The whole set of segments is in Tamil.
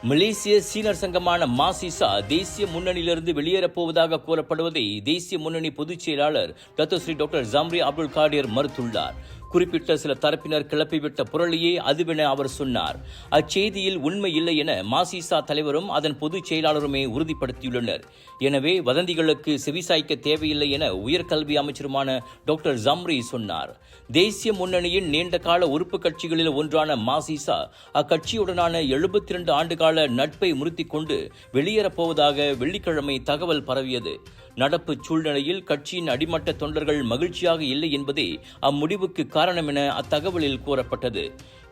மலேசிய சீனர் சங்கமான மாசிசா தேசிய முன்னணியிலிருந்து வெளியேறப் போவதாக கூறப்படுவதை தேசிய முன்னணி பொதுச் செயலாளர் டாக்டர் ஜம்ரி அப்துல் காடிர் மறுத்துள்ளார். குறிப்பிட்ட சில தரப்பினர் கிளப்பிவிட்ட புரளியே அதுவென அவர் சொன்னார். அச்செய்தியில் உண்மை இல்லை என மாசிசா தலைவரும் அதன் பொதுச் செயலாளருமே உறுதிப்படுத்தியுள்ளனர். எனவே வதந்திகளுக்கு செவிசாய்க்க தேவையில்லை என உயர்கல்வி அமைச்சருமான டாக்டர் ஜம்ரி சொன்னார். தேசிய முன்னணியின் நீண்டகால உறுப்பு கட்சிகளில் ஒன்றான மாசிசா அக்கட்சியுடனான 72 ஆண்டுகால நட்பை முறித்துக் கொண்டு வெளியேறப் போவதாக வெள்ளிக்கிழமை தகவல் பரவியது. நடப்பு சூழ்நிலையில் கட்சியின் அடிமட்ட தொண்டர்கள் மகிழ்ச்சியாக இல்லை என்பதே அம்முடிவுக்கு காரணம் என அத்தகவலில் கூறப்பட்டது.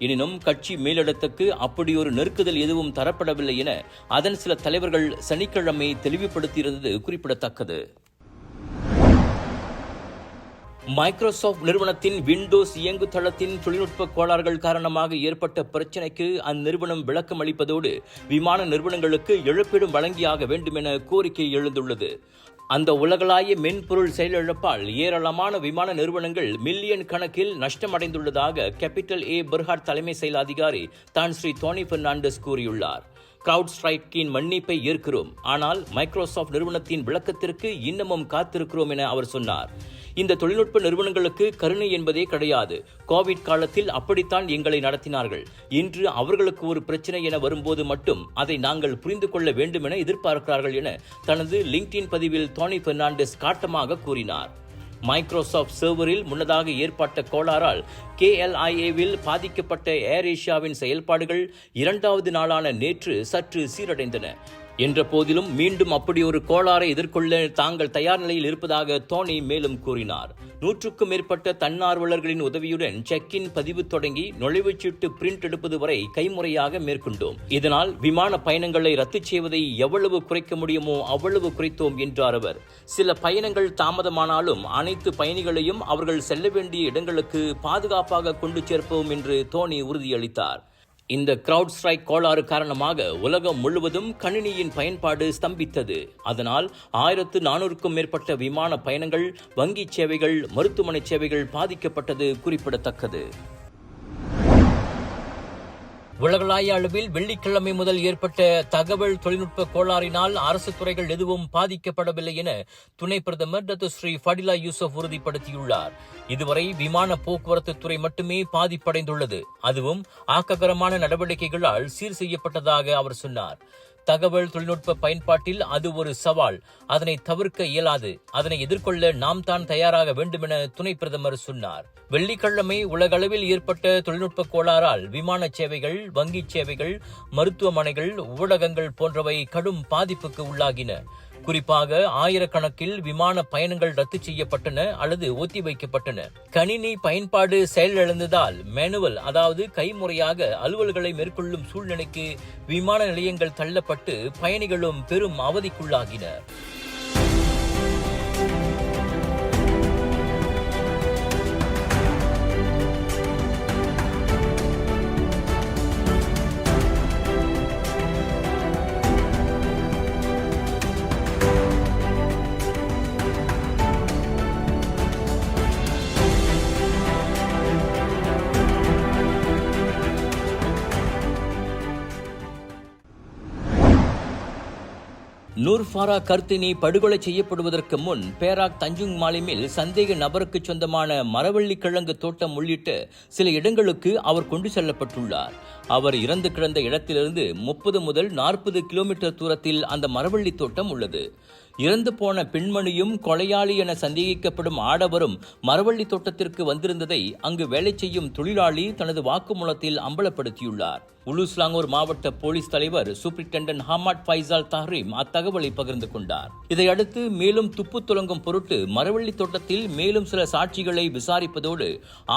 எனினும் கட்சி மேலிடத்துக்கு அப்படியொரு நெருக்குதல் எதுவும் தரப்படவில்லை என அதன் சில தலைவர்கள் சனிக்கிழமை தெளிவுபடுத்தியிருந்தது குறிப்பிடத்தக்கது. மைக்ரோசாப்ட் நிறுவனத்தின் விண்டோஸ் இயங்கு தளத்தின் தொழில்நுட்ப கோளாறுகள் காரணமாக ஏற்பட்ட பிரச்சினைக்கு அந்நிறுவனம் விளக்கம் அளிப்பதோடு விமான நிறுவனங்களுக்கு இழப்பீடும் வழங்கியாக வேண்டும் என கோரிக்கை எழுந்துள்ளது. அந்த உலகளாவிய மென்பொருள் செயலிழப்பால் ஏராளமான விமான நிறுவனங்கள் மில்லியன் கணக்கில் நஷ்டமடைந்துள்ளதாக கேபிட்டல் ஏ பெர்ஹாட் தலைமை செயல் அதிகாரி தான் ஸ்ரீ டோனி பெர்னாண்டஸ் கூறியுள்ளார். கிரவுட் ஸ்ட்ரைக்கின் மன்னிப்பை ஏற்கிறோம், ஆனால் மைக்ரோசாப்ட் நிறுவனத்தின் விளக்கத்திற்கு இன்னமும் காத்திருக்கிறோம் என அவர் சொன்னார். இந்த தொழில்நுட்ப நிறுவனங்களுக்கு கருணை என்பதே கிடையாது. கோவிட் காலத்தில் அப்படித்தான் எங்களை நடத்தினார்கள். இன்று அவர்களுக்கு ஒரு பிரச்சனை என வரும்போது மட்டும் அதை நாங்கள் புரிந்து கொள்ள வேண்டும் என எதிர்பார்க்கிறார்கள் என தனது லிங்க்டின் பதிவில் டோனி பெர்னாண்டஸ் காட்டமாக கூறினார். மைக்ரோசாப்ட் சர்வரில் முன்னதாக ஏற்பட்ட கோளாறால் KLIAவில் பாதிக்கப்பட்ட ஏர் ஏசியாவின் செயல்பாடுகள் 2வது நாளான நேற்று சற்று சீரடைந்தன. என்ற போதிலும் மீண்டும் அப்படி ஒரு கோளாறை எதிர்கொள்ள தாங்கள் தயார் நிலையில் இருப்பதாக டோனி மேலும் கூறினார். 100க்கும் மேற்பட்ட தன்னார்வலர்களின் உதவியுடன் செக்-இன் பதிவு தொடங்கி நுழைவுச்சீட்டு பிரிண்ட் எடுப்பது வரை கைமுறையாக மேற்கொண்டோம். இதனால் விமான பயணங்களை ரத்து செய்வதை எவ்வளவு குறைக்க முடியுமோ அவ்வளவு குறைத்தோம் என்றார் அவர். சில பயணங்கள் தாமதமானாலும் அனைத்து பயணிகளையும் அவர்கள் செல்ல வேண்டிய இடங்களுக்கு பாதுகாப்பாக கொண்டு சேர்ப்போம் என்று டோனி உறுதியளித்தார். இந்த கிரவுட் ஸ்ட்ரைக் கோளாறு காரணமாக உலகம் முழுவதும் கணினியின் பயன்பாடு ஸ்தம்பித்தது. அதனால் 1400க்கும் மேற்பட்ட விமான பயணங்கள், வங்கி சேவைகள், மருத்துவமனை சேவைகள் பாதிக்கப்பட்டது குறிப்பிடத்தக்கது. உலகளாவிய அளவில் வெள்ளிக்கிழமை முதல் ஏற்பட்ட தகவல் தொழில்நுட்ப கோளாறினால் அரசு துறைகள் எதுவும் பாதிக்கப்படவில்லை என துணை பிரதமர் டாக்டர் ஸ்ரீ ஃபடிலா யூசுப் உறுதிப்படுத்தியுள்ளார். இதுவரை விமான போக்குவரத்து துறை மட்டுமே பாதிப்படைந்துள்ளது. அதுவும் ஆக்ககரமான நடவடிக்கைகளால் சீர் செய்யப்பட்டதாக அவர் சொன்னார். தகவல் தொழில்நுட்ப பயன்பாட்டில் அது ஒரு சவால். அதனை தவிர்க்க இயலாது. அதனை எதிர்கொள்ள நாம் தான் தயாராக வேண்டும் என துணை பிரதமர் சொன்னார். வெள்ளிக்கிழமை உலகளவில் ஏற்பட்ட தொழில்நுட்ப கோளாறால் விமான சேவைகள், வங்கி சேவைகள், மருத்துவமனைகள், ஊடகங்கள் போன்றவை கடும் பாதிப்புக்கு உள்ளாகின. குறிப்பாக ஆயிரக்கணக்கில் விமான பயணங்கள் ரத்து செய்யப்பட்டன அல்லது ஒத்திவைக்கப்பட்டன. கணினி பயன்பாடு செயலிழந்ததால் மேனுவல், அதாவது கைமுறையாக அலுவல்களை மேற்கொள்ளும் சூழ்நிலைக்கு விமான நிலையங்கள் தள்ளப்பட்டு பயணிகளும் பெரும் அவதிக்குள்ளாகினர். நூர் ஃபாரா கர்த்தினி படுகொலை செய்யப்படுவதற்கு முன் பேராக் தஞ்சுங் மாலிமில் சந்தேக நபருக்கு சொந்தமான மரவள்ளி கிழங்கு தோட்டம் உள்ளிட்ட சில இடங்களுக்கு அவர் கொண்டு செல்லப்பட்டுள்ளார். அவர் இறந்து கிடந்த இடத்திலிருந்து 30 முதல் 40 கிலோமீட்டர் தூரத்தில் அந்த மரவள்ளி தோட்டம் உள்ளது. இறந்து போன பெண்மணியும் கொலையாளி என சந்தேகிக்கப்படும் ஆடவரும் மரவள்ளி தோட்டத்திற்கு வந்திருந்ததை அங்கு வேலை செய்யும் தொழிலாளி தனது வாக்குமூலத்தில் அம்பலப்படுத்தியுள்ளார். உலுஸ்லாங்கூர் மாவட்ட போலீஸ் தலைவர் சூப்பரிண்டென்டன்ட் ஹமாட் ஃபைசால் தஹ்ரீம் அத்தகவலை பகிர்ந்து கொண்டார். இதையடுத்து மேலும் துப்பு துலங்கும் பொருட்டு மரவள்ளி தோட்டத்தில் மேலும் சில சாட்சிகளை விசாரிப்பதோடு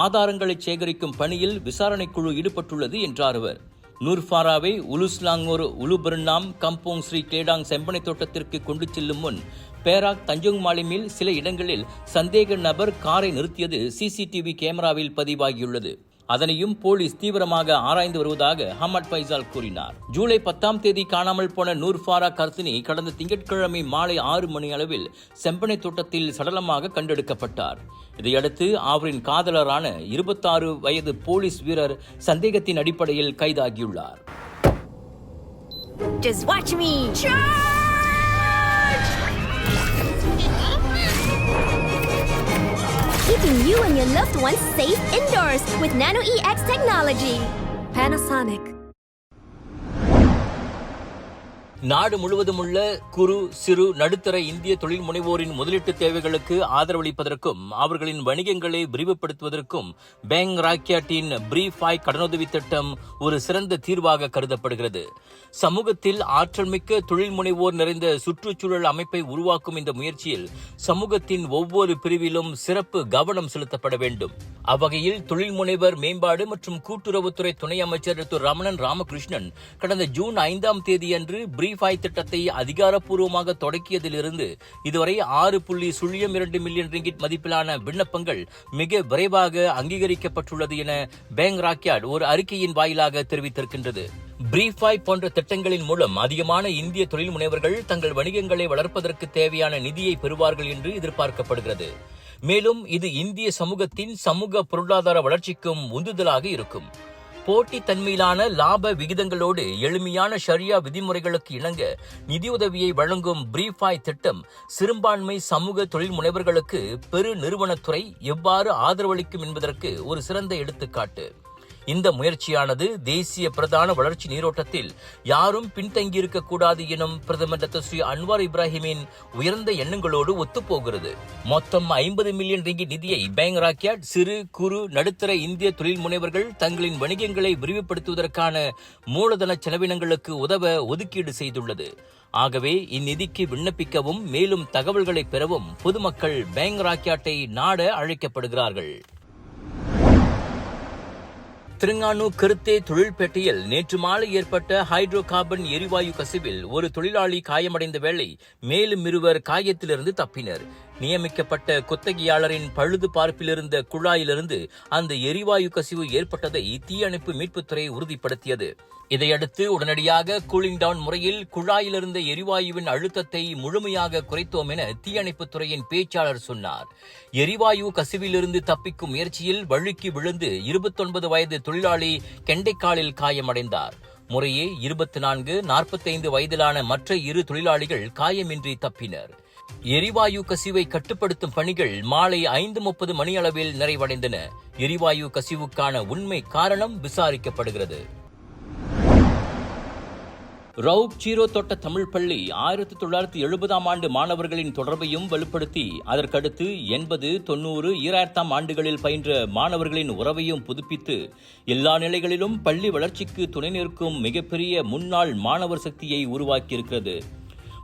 ஆதாரங்களை சேகரிக்கும் பணியில் விசாரணை குழு ஈடுபட்டுள்ளது என்றார் அவர். நூர்ஃபாராவை உலுஸ்லாங்கூர் உலுபர்னாம் கம்போங் ஸ்ரீ கிளேடாங் செம்பனை தோட்டத்திற்கு கொண்டு செல்லும் முன் பேராக் தஞ்சுங் மாலிமில் சில இடங்களில் சந்தேக நபர் காரை நிறுத்தியது CCTV கேமராவில் பதிவாகியுள்ளது. அதனையும் போலீஸ் தீவிரமாக ஆராய்ந்து வருவதாக ஹமட் ஃபைசால் கூறினார். ஜூலை 10ஆம் தேதி காணாமல் போன நூர் ஃபாரா கர்த்தினி கடந்த திங்கட்கிழமை மாலை 6 மணி அளவில் செம்பனை தோட்டத்தில் சடலமாக கண்டெடுக்கப்பட்டார். இதையடுத்து அவரின் காதலரான 26 வயது போலீஸ் வீரர் சந்தேகத்தின் அடிப்படையில் கைதாகியுள்ளார். Just watch me. Charge! Keeping you and your loved ones safe indoors with Nano EX technology. Panasonic. நாடு முழுவதும் உள்ள குறு சிறு நடுத்தர இந்திய தொழில் முனைவோரின் முதலீட்டு தேவைகளுக்கு ஆதரவளிப்பதற்கும் அவர்களின் வணிகங்களை விரிவுபடுத்துவதற்கும் பேங்க் ராக்யாட்டின் பிரீஃபாய் கடனுதவி திட்டம் ஒரு சிறந்த தீர்வாக கருதப்படுகிறது. சமூகத்தில் ஆற்றல்மிக்க தொழில் முனைவோர் நிறைந்த சுற்றுச்சூழல் அமைப்பை உருவாக்கும் இந்த முயற்சியில் சமூகத்தின் ஒவ்வொரு பிரிவிலும் சிறப்பு கவனம் செலுத்தப்பட வேண்டும். அவ்வகையில் தொழில் முனைவர் மேம்பாடு மற்றும் கூட்டுறவுத்துறை துணை அமைச்சர் டாக்டர் ரமணன் ராமகிருஷ்ணன் கடந்த ஜூன் 5ஆம் தேதியன்று பிரீஃபாய் திட்டத்தை அதிகாரப்பூர்வமாக தொடக்கியதிலிருந்து இதுவரை 6.02 மில்லியன் ரிங்கிட் மதிப்பிலான விண்ணப்பங்கள் மிக விரைவாக அங்கீகரிக்கப்பட்டுள்ளது என பேங்க் ராக்யாட் ஒரு அறிக்கையின் வாயிலாக தெரிவித்திருக்கின்றது. பிரீஃபாய் போன்ற திட்டங்களின் மூலம் அதிகமான இந்திய தொழில் முனைவர்கள் தங்கள் வணிகங்களை வளர்ப்பதற்கு தேவையான நிதியை பெறுவார்கள் என்று எதிர்பார்க்கப்படுகிறது. மேலும் இது இந்திய சமூகத்தின் சமூக பொருளாதார வளர்ச்சிக்கும் உந்துதலாக இருக்கும். போட்டித்தன்மையிலான லாப விகிதங்களோடு எளிமையான ஷரியா விதிமுறைகளுக்கு இணங்க நிதியுதவியை வழங்கும் பிரீஃபாய் திட்டம் சிறுபான்மை சமூக தொழில் முனைவர்களுக்கு பெரு நிறுவனத்துறை எவ்வாறு ஆதரவளிக்கும் என்பதற்கு ஒரு சிறந்த எடுத்துக்காட்டு. இந்த முயற்சியானது தேசிய பிரதான வளர்ச்சி நீரோட்டத்தில் யாரும் பின்தங்கியிருக்க கூடாது எனும் பிரதமர் டாக்டர் ஸ்ரீ அன்வார் இப்ராஹிமின் உயர்ந்த எண்ணங்களோடு ஒத்துப்போகிறது. மொத்தம் 50 மில்லியன் ரிங்கிட் நிதியை பேங்க் ராக்யாட் சிறு குறு நடுத்தர இந்திய தொழில் முனைவர்கள் தங்களின் வணிகங்களை விரிவுபடுத்துவதற்கான மூலதன செலவினங்களுக்கு உதவ ஒதுக்கீடு செய்துள்ளது. ஆகவே இந்நிதிக்கு விண்ணப்பிக்கவும் மேலும் தகவல்களை பெறவும் பொதுமக்கள் பேங்க் ராக்யாட்டை நாட அழைக்கப்படுகிறார்கள். திருங்கானு கருத்தே தொழில்பேட்டையில் நேற்று மாலை ஏற்பட்ட ஹைட்ரோ கார்பன் எரிவாயு கசிவில் ஒரு தொழிலாளி காயமடைந்த வேளை மேலும் 2 காயத்திலிருந்து தப்பினர். நியமிக்கப்பட்ட குத்தகையாளரின் பழுது பார்ப்பிலிருந்த குழாயிலிருந்து அந்த எரிவாயு கசிவு ஏற்பட்டதை தீயணைப்பு மீட்புத்துறை உறுதிப்படுத்தியது. இதையடுத்து உடனடியாக கூலிங் டவுன் முறையில் குழாயிலிருந்த எரிவாயுவின் அழுத்தத்தை முழுமையாக குறைத்தோம் என தீயணைப்புத்துறையின் பேச்சாளர் சொன்னார். எரிவாயு கசிவிலிருந்து தப்பிக்கும் முயற்சியில் வழுக்கி விழுந்து 29 வயது தொழிலாளி கெண்டைக்காலில் காயமடைந்தார். முறையே 24, 45 வயதிலான மற்ற 2 தொழிலாளிகள் காயமின்றி தப்பினர். எரிவாயு கசிவை கட்டுப்படுத்தும் பணிகள் மாலை 5:30 மணியளவில் நிறைவடைந்தன. எரிவாயு கசிவுக்கான உண்மை காரணம் விசாரிக்கப்படுகிறது. ரவுப் சீரோ தோட்ட தமிழ் பள்ளி 1970ஆம் ஆண்டு மாணவர்களின் தொடர்பையும் வலுப்படுத்தி அதற்கடுத்து 80, 90, 2000ஆம் ஆண்டுகளில் பயின்ற மாணவர்களின் உறவையும் புதுப்பித்து எல்லா நிலைகளிலும் பள்ளி வளர்ச்சிக்கு துணை நிற்கும் மிகப்பெரிய முன்னாள் மாணவர் சக்தியை உருவாக்கியிருக்கிறது.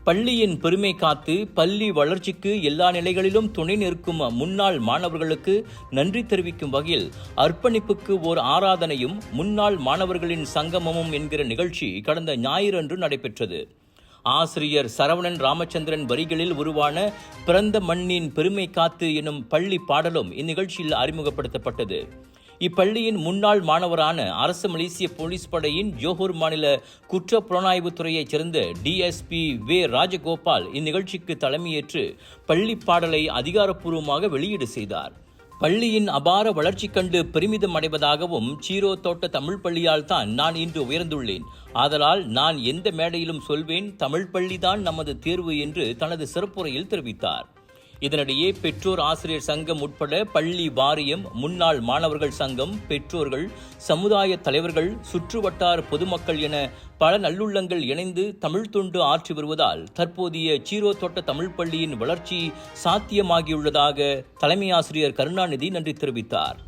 பள்ளியின் பெருமை காத்து பள்ளி வளர்ச்சிக்கு எல்லா நிலைகளிலும் துணை நிற்கும் முன்னாள் மாணவர்களுக்கு நன்றி தெரிவிக்கும் வகையில் அர்ப்பணிப்புக்கு ஓர் ஆராதனையும் முன்னாள் மாணவர்களின் சங்கமமும் என்கிற நிகழ்ச்சி கடந்த ஞாயிறன்று நடைபெற்றது. ஆசிரியர் சரவணன் ராமச்சந்திரன் வரிகளில் உருவான பிறந்த மண்ணின் பெருமை காத்து எனும் பள்ளி பாடலும் இந்நிகழ்ச்சியில் அறிமுகப்படுத்தப்பட்டது. இப்பள்ளியின் முன்னாள் மாணவரான அரசு மலேசிய போலீஸ் படையின் ஜோஹர் மாநில குற்ற புலனாய்வு துறையைச் சேர்ந்த டிஎஸ்பி வே ராஜகோபால் இந்நிகழ்ச்சிக்கு தலைமையேற்று பள்ளி பாடலை அதிகாரப்பூர்வமாக வெளியீடு செய்தார். பள்ளியின் அபார வளர்ச்சி கண்டு பெருமிதம் அடைவதாகவும் சீரோ தோட்ட தமிழ் பள்ளியால் தான் நான் இன்று உயர்ந்துள்ளேன், ஆதலால் நான் எந்த மேடையிலும் சொல்வேன் தமிழ் பள்ளிதான் நமது தேர்வு என்று தனது சிறப்புரையில் தெரிவித்தார். இதனிடையே பெற்றோர் ஆசிரியர் சங்கம் உட்பட பள்ளி வாரியம், முன்னாள் மாணவர்கள் சங்கம், பெற்றோர்கள், சமுதாய தலைவர்கள், சுற்றுவட்டார பொதுமக்கள் என பல நல்லுள்ளங்கள் இணைந்து தமிழ் தொண்டு ஆற்றி வருவதால் தற்போதைய சீரோ தோட்ட தமிழ் பள்ளியின் வளர்ச்சி சாத்தியமாகியுள்ளதாக தலைமை ஆசிரியர் கருணாநிதி நன்றி தெரிவித்தார்.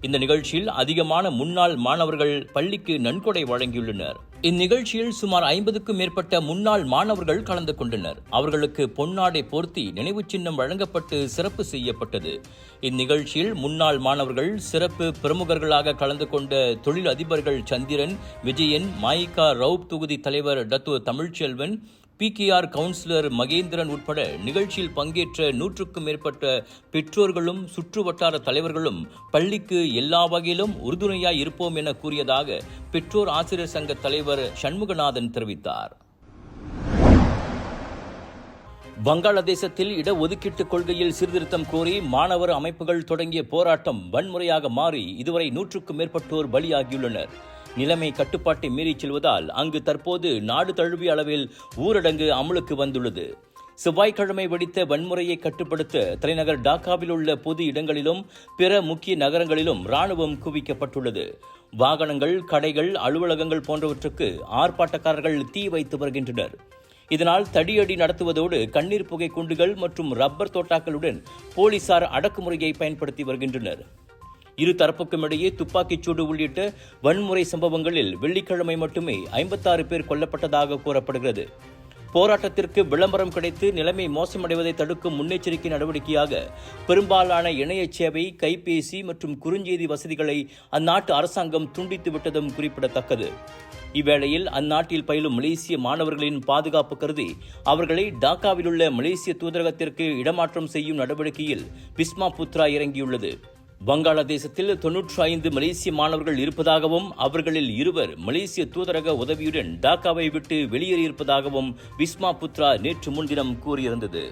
இந்த நிகழ்ச்சியில் அதிகமான முன்னாள் மாணவர்கள் பள்ளிக்கு நன்கொடை வழங்கியுள்ளனர். இந்நிகழ்ச்சியில் சுமார் 50க்கும் மேற்பட்ட முன்னாள் மாணவர்கள் கலந்து கொண்டனர். அவர்களுக்கு பொன்னாடை போர்த்தி நினைவு சின்னம் வழங்கப்பட்டு சிறப்பு செய்யப்பட்டது. இந்நிகழ்ச்சியில் முன்னாள் மாணவர்கள் சிறப்பு பிரமுகர்களாக கலந்து கொண்ட தொழில் அதிபர்கள் சந்திரன், விஜயன், மாயிகா ரவுப் தொகுதி தலைவர் doctor Tamilselvan, PKR councillor Mahendran உட்பட நிகழ்ச்சியில் பங்கேற்ற 100க்கும் மேற்பட்ட பெற்றோர்களும் சுற்றுவட்டார தலைவர்களும் பள்ளிக்கு எல்லா வகையிலும் உறுதுணையாய் இருப்போம் என கூறியதாக பெற்றோர் ஆசிரியர் சங்க தலைவர் சண்முகநாதன் தெரிவித்தார். வங்காளதேசத்தில் இடஒதுக்கீட்டு கொள்கையில் சீர்திருத்தம் கோரி மாணவர் அமைப்புகள் தொடங்கிய போராட்டம் வன்முறையாக மாறி இதுவரை 100க்கும் மேற்பட்டோர் பலியாகியுள்ளனர். நிலைமை கட்டுப்பாட்டை மீறிச் செல்வதால் அங்கு தற்போது நாடு தழுவிய அளவில் ஊரடங்கு அமலுக்கு வந்துள்ளது. செவ்வாய்க்கிழமை வெடித்த வன்முறையை கட்டுப்படுத்த தலைநகர் டாக்காவில் உள்ள பொது இடங்களிலும் பிற முக்கிய நகரங்களிலும் ராணுவம் குவிக்கப்பட்டுள்ளது. வாகனங்கள், கடைகள், அலுவலகங்கள் போன்றவற்றுக்கு ஆர்ப்பாட்டக்காரர்கள் தீ வைத்து வருகின்றனர். இதனால் தடியடி நடத்துவதோடு கண்ணீர் புகை குண்டுகள் மற்றும் ரப்பர் தோட்டாக்களுடன் போலீசார் அடக்குமுறையை பயன்படுத்தி வருகின்றனர். இரு தரப்புக்கும் இடையே துப்பாக்கிச்சூடு உள்ளிட்ட வன்முறை சம்பவங்களில் வெள்ளிக்கிழமை மட்டுமே 56 பேர் கொல்லப்பட்டதாக கூறப்படுகிறது. போராட்டத்திற்கு விளம்பரம் கிடைத்து நிலைமை மோசமடைவதை தடுக்கும் முன்னெச்சரிக்கை நடவடிக்கையாக பெரும்பாலான இணைய சேவை, கைபேசி மற்றும் குறுஞ்செய்தி வசதிகளை அந்நாட்டு அரசாங்கம் துண்டித்து விட்டதும் குறிப்பிடத்தக்கது. இவ்வேளையில் அந்நாட்டில் பயிலும் மலேசிய மாணவர்களின் பாதுகாப்பு கருதி அவர்களை டாக்காவில் உள்ள மலேசிய தூதரகத்திற்கு இடமாற்றம் செய்யும் நடவடிக்கையில் பிஸ்மா புத்ரா இறங்கியுள்ளது. வங்காளதேசத்தில் 95 மலேசிய மாணவர்கள் இருப்பதாகவும் அவர்களில் 2 மலேசிய தூதரக உதவியுடன் டாக்காவை விட்டு வெளியேறியிருப்பதாகவும் பிஸ்மா புத்ரா நேற்று முன்தினம் கூறியிருந்தது.